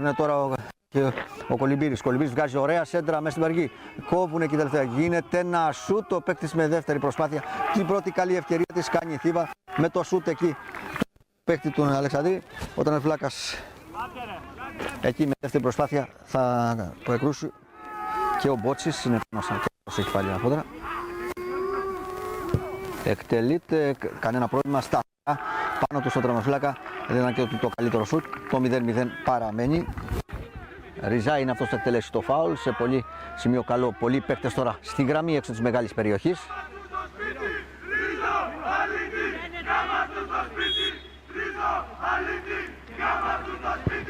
κόρνερ τώρα ο Κολυμπήρης. Κολυμπήρης βγάζει ωραία σέντρα μέσα στην παρική. Κόβουν εκεί τελευταία. Γίνεται ένα σούτ. Ο παίκτης με δεύτερη προσπάθεια. Την πρώτη καλή ευκαιρία της κάνει η Θήβα με το σούτ εκεί. Παίκτη του Αλεξανδρή. Όταν ο Φλάκας εκεί με δεύτερη προσπάθεια θα προεκρούσει και ο Μπότσης. Είναι πάνω σαν και έχει πάλι ένα κόντρα. Εκτελείται, κανένα πρόβλημα, σταθερά πάνω του στο τερματοφύλακα. Δεν ήταν και το καλύτερο σουτ. Το 0-0 παραμένει. Ριζά είναι αυτός που θα εκτελέσει το φάουλ. Σε πολύ σημείο καλό. Πολλοί παίκτες τώρα στη γραμμή έξω της μεγάλης περιοχής.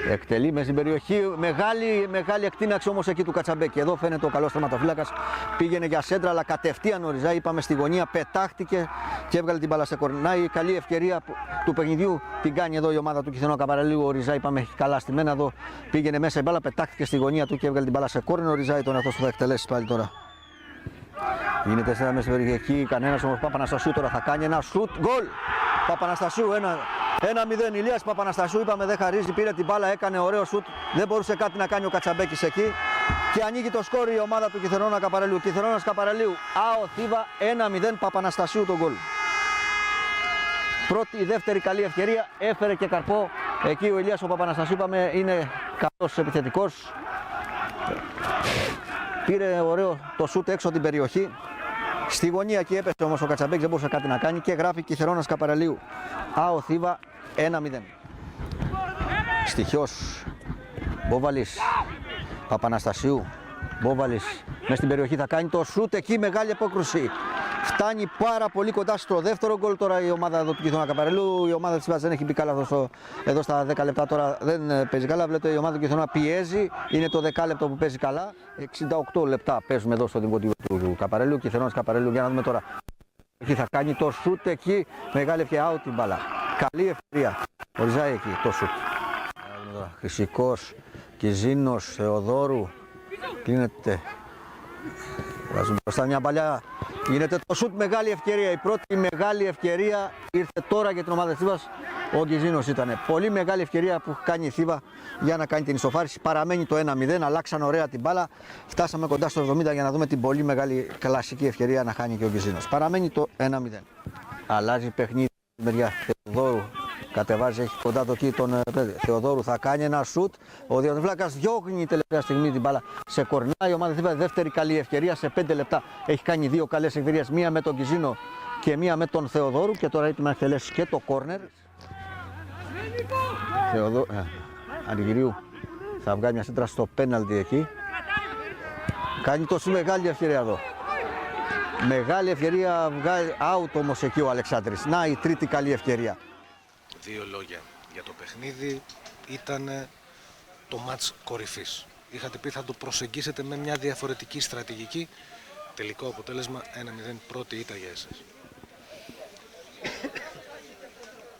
Εκτελεί μέσα στην περιοχή. Μεγάλη εκτείναξη όμως εκεί του Κατσαμπέκη. Εδώ φαίνεται ο καλός τερματοφύλακας. Πήγαινε για σέντρα, αλλά κατευθείαν ο Ριζά, είπαμε, στη γωνία, πετάχτηκε και έβγαλε την μπάλα σε κορνά. Η καλή ευκαιρία του παιχνιδιού την κάνει εδώ η ομάδα του Κιθενό Καπαραλίου. Ο Ριζά, είπαμε, έχει καλά στημένα εδώ. Πήγαινε μέσα η μπάλα, πετάχτηκε στη γωνία του και έβγαλε την μπάλα σε κόρνερ. Ο Ριζά ήταν αυτός που θα εκτελέσει πάλι τώρα. Γίνεται σε μέσα στην περιοχή. Κανένας όμως. Παπαναστασίου τώρα θα κάνει ένα σουτ. Γκολ! Παπαναστασίου 1-0. Ηλίας Παπαναστασίου, είπαμε, δεν χαρίζει. Πήρε την μπάλα, έκανε ωραίο σουτ. Δεν μπορούσε κάτι να κάνει ο Κατσαμπέκης εκεί. Και ανοίγει το σκόρ η ομάδα του Κιθενώνα Καπαραλίου. Κιθενώνας Καπαραλίου. ΑΟ Θήβα 1-0. Παπαναστασίου το γκολ. Πρώτη, δεύτερη καλή ευκαιρία. Έφερε και καρπό. Εκεί ο Ηλίας ο Παπαναστασίου, είπαμε, είναι καλός επιθετικός. Πήρε ωραίο το σούτ έξω από την περιοχή. Στη γωνία εκεί έπεσε όμως ο Κατσαμπέκης, δεν μπορούσε κάτι να κάνει και γράφει Κιθενώνας Καπαραλίου. ΑΟ Θήβα 1-0. Στοιχιός. Μπόβαλης. Παπαναστασίου. Μπόβαλης μέσα στην περιοχή θα κάνει το σούτ εκεί, μεγάλη απόκρουση. Φτάνει πάρα πολύ κοντά στο δεύτερο γκολ τώρα η ομάδα εδώ του Κιθενώνα Καπαραλίου. Η ομάδα της Βάζας δεν έχει μπει καλά εδώ στα 10 λεπτά τώρα, δεν παίζει καλά. Βλέπετε η ομάδα του Κιθενώνα πιέζει, είναι το 10 λεπτό που παίζει καλά. 68 λεπτά παίζουμε εδώ στο δημοτικό του Καπαραλίου. Κιθενώνας Καπαραλίου, για να δούμε τώρα. Εκεί θα κάνει το σούτ εκεί, μεγάλη ευκαιρία, out την μπάλα. Καλή ευκαιρία, ο Ριζάη εκεί το σούτ. Χρυσικός, Κιζίνος, Θεοδόρου, κλείνεται. Βάζουν μπροστά μια παλιά. Γίνεται το σουτ, μεγάλη ευκαιρία. Η πρώτη μεγάλη ευκαιρία ήρθε τώρα για την ομάδα της Θήβας. Ο Γκιζίνος ήταν. Πολύ μεγάλη ευκαιρία που κάνει η Θήβα για να κάνει την ισοφάριση. Παραμένει το 1-0. Αλλάξαν ωραία την μπάλα. Φτάσαμε κοντά στο 70 για να δούμε την πολύ μεγάλη κλασική ευκαιρία να χάνει και ο Γκιζίνος. Παραμένει το 1-0. Αλλάζει παιχνίδι στη μεριά Θεοδόρου. Κατεβάζει, έχει κοντά το εκεί τον Θεοδόρου. Θα κάνει ένα σουτ. Ο Διονύφλακας διώχνει τελευταία στιγμή την μπάλα σε κορνά. Η ομάδα Θήβα δεύτερη καλή ευκαιρία σε 5 λεπτά. Έχει κάνει δύο καλές ευκαιρίες. Μία με τον Κιζίνο και μία με τον Θεοδόρου. Και τώρα έτοιμο να εκτελέσει και το κόρνερ. Αργυρίου θα βγάλει μια σέντρα στο πέναλτι εκεί. Κάνει τόσο μεγάλη ευκαιρία εδώ. Μεγάλη ευκαιρία, βγάζει out όμως εκεί ο Αλεξάνδρης. Να η τρίτη καλή ευκαιρία. Δύο λόγια για το παιχνίδι. Ήταν το μάτς κορυφής. Είχατε πει θα το προσεγγίσετε με μια διαφορετική στρατηγική. Τελικό αποτέλεσμα 1-0, πρώτη ήττα για εσάς.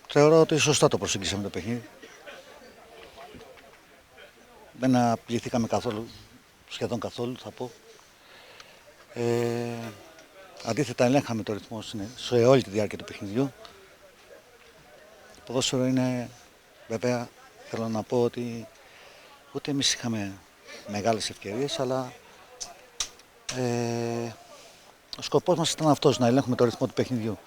Θεωρώ ότι σωστά το προσεγγίσαμε το παιχνίδι. Δεν απειληθήκαμε καθόλου, σχεδόν καθόλου θα πω. Αντίθετα ελέγχαμε το ρυθμό σε όλη τη διάρκεια του παιχνιδιού. Το ποδόσφαιρο είναι, βέβαια, θέλω να πω ότι ούτε εμείς είχαμε μεγάλες ευκαιρίες, αλλά ο σκοπός μας ήταν αυτός, να ελέγχουμε το ρυθμό του παιχνιδιού.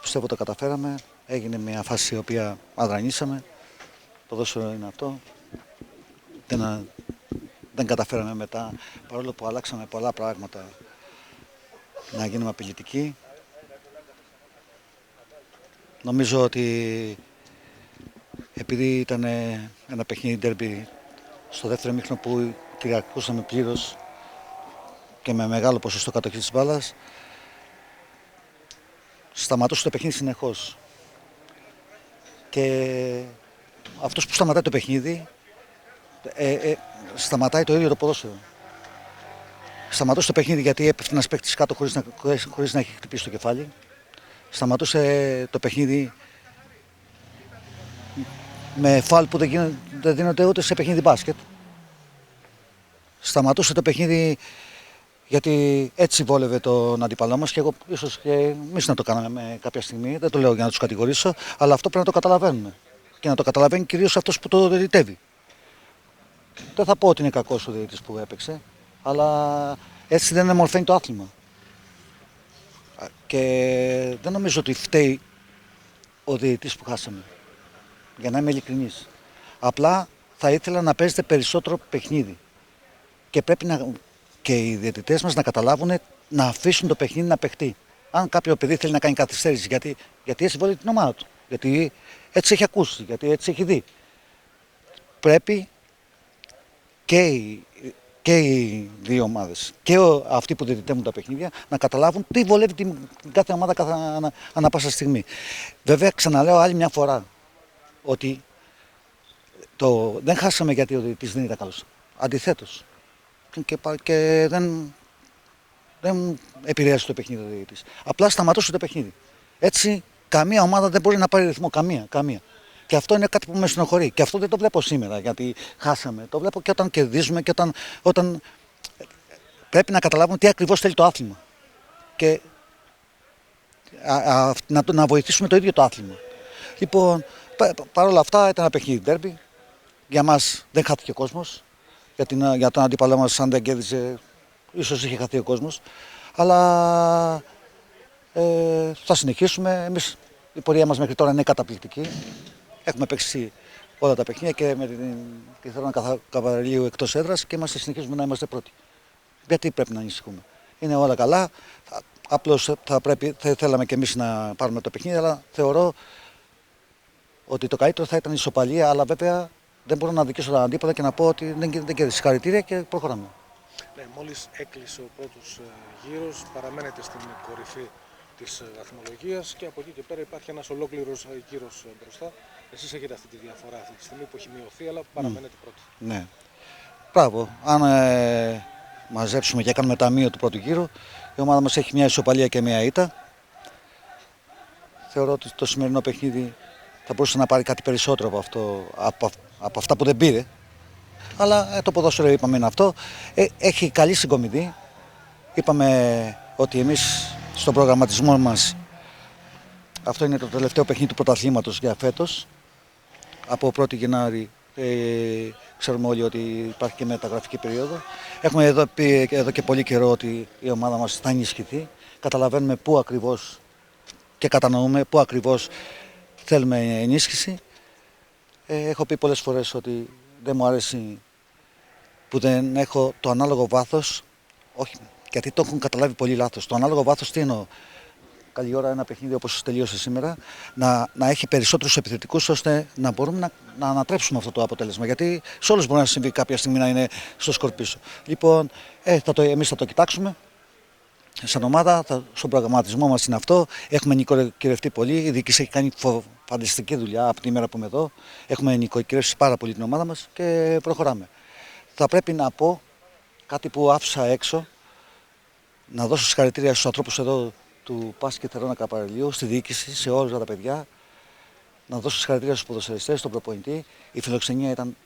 Πιστεύω το καταφέραμε, έγινε μια φάση η οποία αδρανήσαμε. Το ποδόσφαιρο είναι αυτό. Δεν καταφέραμε μετά, παρόλο που αλλάξαμε πολλά πράγματα, να γίνουμε απειλητικοί. Νομίζω ότι επειδή ήταν ένα παιχνίδι ντέρμπι στο δεύτερο ημίχρονο που κυριαρχούσαμε πλήρως και με μεγάλο ποσοστό κατοχής της μπάλας, σταματούσε το παιχνίδι συνεχώς. Και αυτός που σταματάει το παιχνίδι, σταματάει το ίδιο το ποδόσφαιρο. Σταματούσε το παιχνίδι γιατί έπεφτε ένας παίκτης κάτω χωρίς να έχει χτυπήσει το κεφάλι. Σταματούσε το παιχνίδι με φάουλ που δεν δίνονται ούτε σε παιχνίδι μπάσκετ. Σταματούσε το παιχνίδι γιατί έτσι βόλευε τον αντίπαλό μας και εγώ ίσως και εμείς να το κάναμε κάποια στιγμή, δεν το λέω για να τους κατηγορήσω, αλλά αυτό πρέπει να το καταλαβαίνουμε και να το καταλαβαίνει κυρίως αυτός που το διτεύει. Δεν θα πω ότι είναι κακός ο διαιτητής που έπαιξε, αλλά έτσι δεν εμορφαίνει το άθλημα. Και δεν νομίζω ότι φταίει ο διαιτητής που χάσαμε, για να είμαι ειλικρινής. Απλά θα ήθελα να παίζετε περισσότερο παιχνίδι. Και πρέπει και οι διαιτητές μας να καταλάβουν να αφήσουν το παιχνίδι να παιχτεί. Αν κάποιο παιδί θέλει να κάνει καθυστέρηση, γιατί έτσι βολεύει την ομάδα του. Γιατί έτσι έχει ακούσει, γιατί έτσι έχει δει. Πρέπει και οι δύο ομάδες και αυτοί που διαιτητεύουν τα παιχνίδια να καταλάβουν τι βολεύει την κάθε ομάδα ανά πάσα στιγμή. Βέβαια, ξαναλέω άλλη μια φορά ότι δεν χάσαμε γιατί ο διαιτητής δεν ήταν καλός. Αντιθέτως. Και δεν επηρέασε το παιχνίδι ο διαιτητής. Απλά σταματούσε το παιχνίδι. Έτσι, καμία ομάδα δεν μπορεί να πάρει ρυθμό. Καμία. Και αυτό είναι κάτι που με στενοχωρεί. Και αυτό δεν το βλέπω σήμερα γιατί χάσαμε. Το βλέπω και όταν κερδίζουμε και όταν πρέπει να καταλάβουμε τι ακριβώς θέλει το άθλημα. Και να βοηθήσουμε το ίδιο το άθλημα. Λοιπόν, παρόλα αυτά ήταν ένα παιχνίδι ντέρμπι. Για μας δεν χάθηκε ο κόσμος. Για τον αντίπαλό μας, αν δεν κέρδιζε, ίσως είχε χαθεί ο κόσμος. Αλλά θα συνεχίσουμε. Εμείς, η πορεία μας μέχρι τώρα είναι καταπληκτική. Έχουμε παίξει όλα τα παιχνίδια και με την Θερόνα Καβαριλίου εκτός έδρας και συνεχίζουμε να είμαστε πρώτοι. Γιατί πρέπει να ανησυχούμε. Είναι όλα καλά. Απλώς θα θέλαμε και εμείς να πάρουμε το παιχνίδι, αλλά θεωρώ ότι το καλύτερο θα ήταν η ισοπαλία. Αλλά βέβαια δεν μπορώ να δικήσω τον αντίπαλο και να πω ότι δεν κέρδισε. Συγχαρητήρια και προχωράμε. Ναι, μόλις έκλεισε ο πρώτος γύρος, παραμένετε στην κορυφή της βαθμολογίας και από εκεί και πέρα υπάρχει ένας ολόκληρος γύρος μπροστά. Εσείς έχετε αυτή τη διαφορά αυτή τη στιγμή που έχει μειωθεί, αλλά παραμένετε πρώτοι. Ναι. Μπράβο. Αν μαζέψουμε και κάνουμε ταμείο του πρώτου γύρου, η ομάδα μας έχει μια ισοπαλία και μια ήττα. Θεωρώ ότι το σημερινό παιχνίδι θα μπορούσε να πάρει κάτι περισσότερο από αυτά που δεν πήρε. Αλλά το ποδόσφαιρο είπαμε είναι αυτό. Έχει καλή συγκομιδή. Είπαμε ότι εμείς στον προγραμματισμό μας αυτό είναι το τελευταίο παιχνίδι του πρωταθλήματος για φέτος. Από 1η Γενάρη ξέρουμε όλοι ότι υπάρχει και μεταγραφική περίοδο. Έχουμε πει εδώ και πολύ καιρό ότι η ομάδα μας θα ενισχυθεί. Καταλαβαίνουμε πού ακριβώς και κατανοούμε πού ακριβώς θέλουμε ενίσχυση. Έχω πει πολλές φορές ότι δεν μου αρέσει που δεν έχω το ανάλογο βάθος. Όχι, γιατί το έχουν καταλάβει πολύ λάθος. Το ανάλογο βάθος τι εννοώ. Καλή ώρα ένα παιχνίδι όπως τελείωσε σήμερα, να έχει περισσότερους επιθετικούς ώστε να μπορούμε να ανατρέψουμε αυτό το αποτέλεσμα. Γιατί σε όλους μπορεί να συμβεί κάποια στιγμή να είναι στο σκορ πίσω. Λοιπόν, εμείς θα το κοιτάξουμε. Σαν ομάδα, στον προγραμματισμό μας είναι αυτό. Έχουμε νοικοκυρευτεί πολύ. Η διοίκηση έχει κάνει φανταστική δουλειά από τη μέρα που είμαι εδώ. Έχουμε νοικοκυρεύσει πάρα πολύ την ομάδα μας και προχωράμε. Θα πρέπει να πω κάτι που άφησα έξω, να δώσω συγχαρητήρια στους ανθρώπους εδώ του Πάσκετ Θερόνα Καβαριλίου, στη διοίκηση, σε όλα τα παιδιά. Να δώσω συγχαρητήρια στους ποδοσφαιριστές, στον προπονητή. Η φιλοξενία ήταν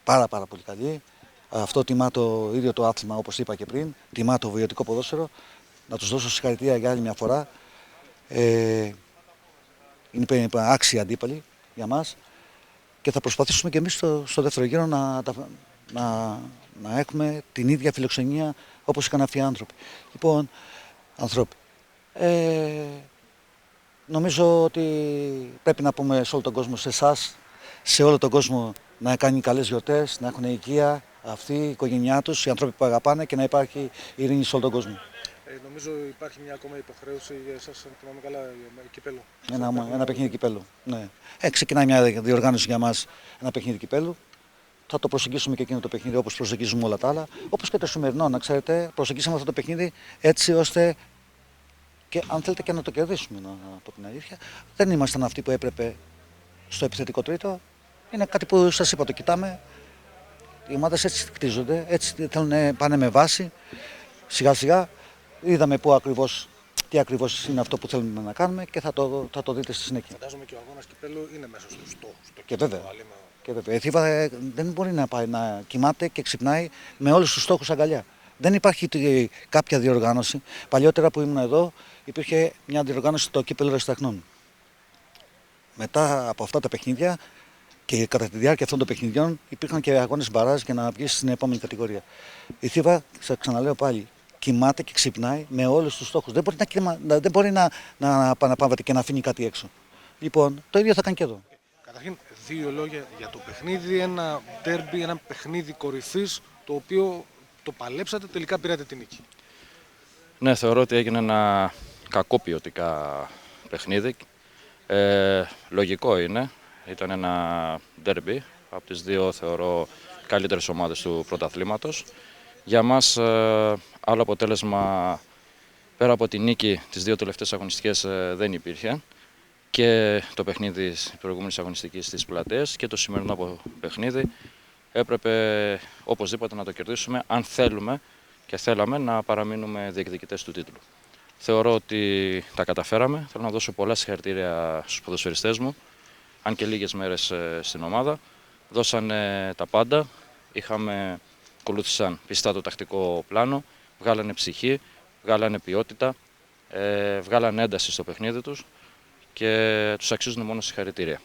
πάρα πολύ καλή. Αυτό τιμά το ίδιο το άθλημα, όπως είπα και πριν. Τιμά το βιωτικό ποδόσφαιρο. Να τους δώσω συγχαρητήρια για άλλη μια φορά. Είναι άξιοι αντίπαλοι για μας. Και θα προσπαθήσουμε και εμείς στο δεύτερο γύρο να έχουμε την ίδια φιλοξενία όπως είχαν αυτοί οι άνθρωποι. Λοιπόν, νομίζω ότι πρέπει να πούμε σε όλο τον κόσμο, σε εσάς, σε όλο τον κόσμο να κάνει καλές γιορτές, να έχουν υγεία αυτοί, η οικογένειά τους, οι άνθρωποι που αγαπάνε και να υπάρχει ειρήνη σε όλο τον κόσμο. Νομίζω υπάρχει μια ακόμα υποχρέωση για εσάς, αν θυμάμαι καλά, κυπέλλου. Ένα παιχνίδι κυπέλλου. Ναι. Ξεκινάει μια διοργάνωση για μας, ένα παιχνίδι κυπέλλου. Θα το προσεγγίσουμε και εκείνο το παιχνίδι όπως προσεγγίζουμε όλα τα άλλα. Όπως και το σημερινό, να ξέρετε, προσεγγίσαμε αυτό το παιχνίδι έτσι ώστε και αν θέλετε και να το κερδίσουμε, να πω την αλήθεια. Δεν ήμασταν αυτοί που έπρεπε στο επιθετικό τρίτο. Είναι κάτι που σας είπα, το κοιτάμε. Οι ομάδες έτσι χτίζονται, έτσι θέλουν, πάνε με βάση. Σιγά σιγά είδαμε τι ακριβώς είναι αυτό που θέλουμε να κάνουμε και θα το δείτε στη συνέχεια. Φαντάζομαι και ο αγώνας κυπέλλου είναι μέσα στους στόχους. Και βέβαια. Η Θήβα δεν μπορεί να πάει να κοιμάται και ξυπνάει με όλους τους στόχους αγκαλιά. Δεν υπάρχει κάποια διοργάνωση. Παλιότερα που ήμουν εδώ υπήρχε μια διοργάνωση στο κύπελλο Ερασιτεχνών. Μετά από αυτά τα παιχνίδια Και κατά τη διάρκεια αυτών των παιχνιδιών υπήρχαν και αγώνες μπαράζ για να βγει στην επόμενη κατηγορία. Η Θήβα, σας ξαναλέω πάλι, κοιμάται και ξυπνάει με όλους τους στόχους. Δεν μπορεί να επαναπαύεται και να αφήνει κάτι έξω. Λοιπόν, το ίδιο θα κάνει και εδώ. Καταρχήν, δύο λόγια για το παιχνίδι. Ένα ντέρμπι, ένα παιχνίδι κορυφής, το οποίο το παλέψατε, τελικά πήρατε την νίκη. Ναι, θεωρώ ότι έγινε ένα κακό ποιοτικά παιχνίδι. Λογικό είναι. Ήταν ένα ντέρμπι από τις δύο, θεωρώ, καλύτερες ομάδες του πρωταθλήματος. Για μας, άλλο αποτέλεσμα πέρα από τη νίκη τις δύο τελευταίες αγωνιστικές δεν υπήρχε. Και το παιχνίδι της προηγούμενης αγωνιστικής στις Πλατείες και το σημερινό παιχνίδι έπρεπε οπωσδήποτε να το κερδίσουμε αν θέλουμε και θέλαμε να παραμείνουμε διεκδικητές του τίτλου. Θεωρώ ότι τα καταφέραμε. Θέλω να δώσω πολλά συγχαρητήρια στους ποδοσφαιριστές μου, αν και λίγες μέρες στην ομάδα. Δώσανε τα πάντα, ακολούθησαν πιστά το τακτικό πλάνο, βγάλανε ψυχή, βγάλανε ποιότητα, βγάλανε ένταση στο παιχνίδι τους και τους αξίζουν μόνο συγχαρητήρια.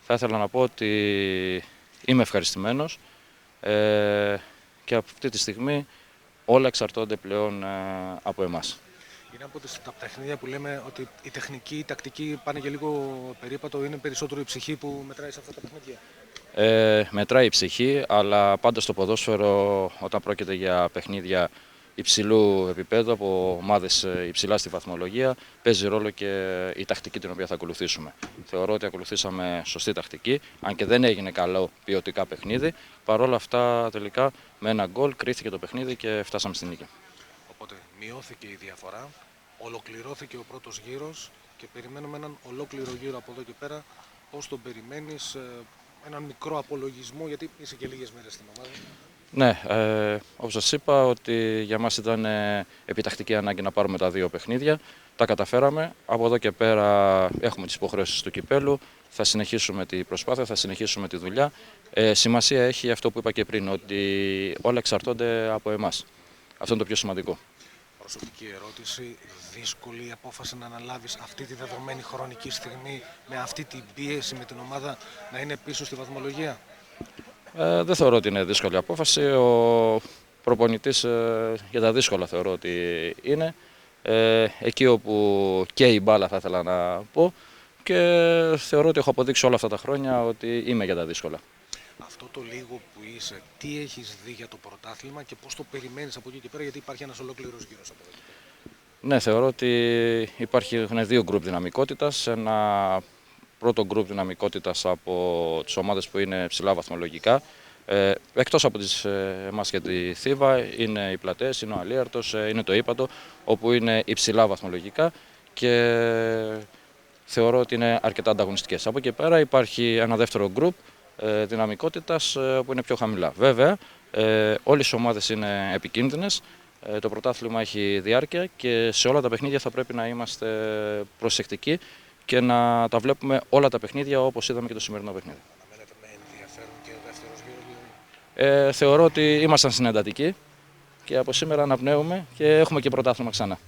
Θα ήθελα να πω ότι είμαι ευχαριστημένος και από αυτή τη στιγμή όλα εξαρτώνται πλέον από εμάς. Είναι από τα παιχνίδια που λέμε ότι η τεχνική, η τακτική πάνε και λίγο περίπατο, είναι περισσότερο η ψυχή που μετράει σε αυτά τα παιχνίδια. Μετράει η ψυχή, αλλά πάντα στο ποδόσφαιρο όταν πρόκειται για παιχνίδια υψηλού επίπεδου από ομάδες υψηλά στη βαθμολογία παίζει ρόλο και η τακτική την οποία θα ακολουθήσουμε. Θεωρώ ότι ακολουθήσαμε σωστή τακτική, αν και δεν έγινε καλό ποιοτικά παιχνίδι. Παρόλα αυτά τελικά με ένα γκολ κρίθηκε το παιχνίδι και φτάσαμε στη νίκη. Οπότε μειώθηκε η διαφορά, ολοκληρώθηκε ο πρώτος γύρος και περιμένουμε έναν ολόκληρο γύρο από εδώ και πέρα. Πώς τον περιμένεις, έναν μικρό απολογισμό, γιατί είσαι και λίγες μέρες στην ομάδα. Ναι, όπως σας είπα ότι για μας ήταν επιτακτική ανάγκη να πάρουμε τα δύο παιχνίδια. Τα καταφέραμε. Από εδώ και πέρα έχουμε τις υποχρεώσεις του κυπέλου. Θα συνεχίσουμε τη προσπάθεια, θα συνεχίσουμε τη δουλειά. Σημασία έχει αυτό που είπα και πριν, ότι όλα εξαρτώνται από εμάς. Αυτό είναι το πιο σημαντικό. Προσωπική ερώτηση, δύσκολη η απόφαση να αναλάβεις αυτή τη δεδομένη χρονική στιγμή με αυτή την πίεση με την ομάδα να είναι πίσω στη βαθμολογία. Δεν θεωρώ ότι είναι δύσκολη απόφαση. Ο προπονητής για τα δύσκολα θεωρώ ότι είναι. Εκεί όπου και η μπάλα θα ήθελα να πω και θεωρώ ότι έχω αποδείξει όλα αυτά τα χρόνια ότι είμαι για τα δύσκολα. Αυτό το λίγο που είσαι, τι έχεις δει για το πρωτάθλημα και πώς το περιμένεις από εκεί και πέρα, γιατί υπάρχει ένας ολόκληρος γύρος από εδώ και πέρα. Ναι, θεωρώ ότι υπάρχουν δύο γκρουπ δυναμικότητας. Ένα πρώτο γκρουπ δυναμικότητας από τις ομάδες που είναι ψηλά βαθμολογικά. Εκτός από εμάς και τη Θήβα, είναι οι Πλατείες, είναι ο Αλίαρτος, είναι το Ύπατο, όπου είναι υψηλά βαθμολογικά και θεωρώ ότι είναι αρκετά ανταγωνιστικές. Από εκεί πέρα υπάρχει ένα δεύτερο γκρουπ δυναμικότητας που είναι πιο χαμηλά. Βέβαια, όλες οι ομάδες είναι επικίνδυνες. Το πρωτάθλημα έχει διάρκεια και σε όλα τα παιχνίδια θα πρέπει να είμαστε προσεκτικοί και να τα βλέπουμε όλα τα παιχνίδια όπως είδαμε και το σημερινό παιχνίδι. Αναμένεται με ενδιαφέρον και ο δεύτερος γύρος. Θεωρώ ότι ήμασταν συνεντατικοί και από σήμερα αναπνέουμε και έχουμε και πρωτάθλημα ξανά.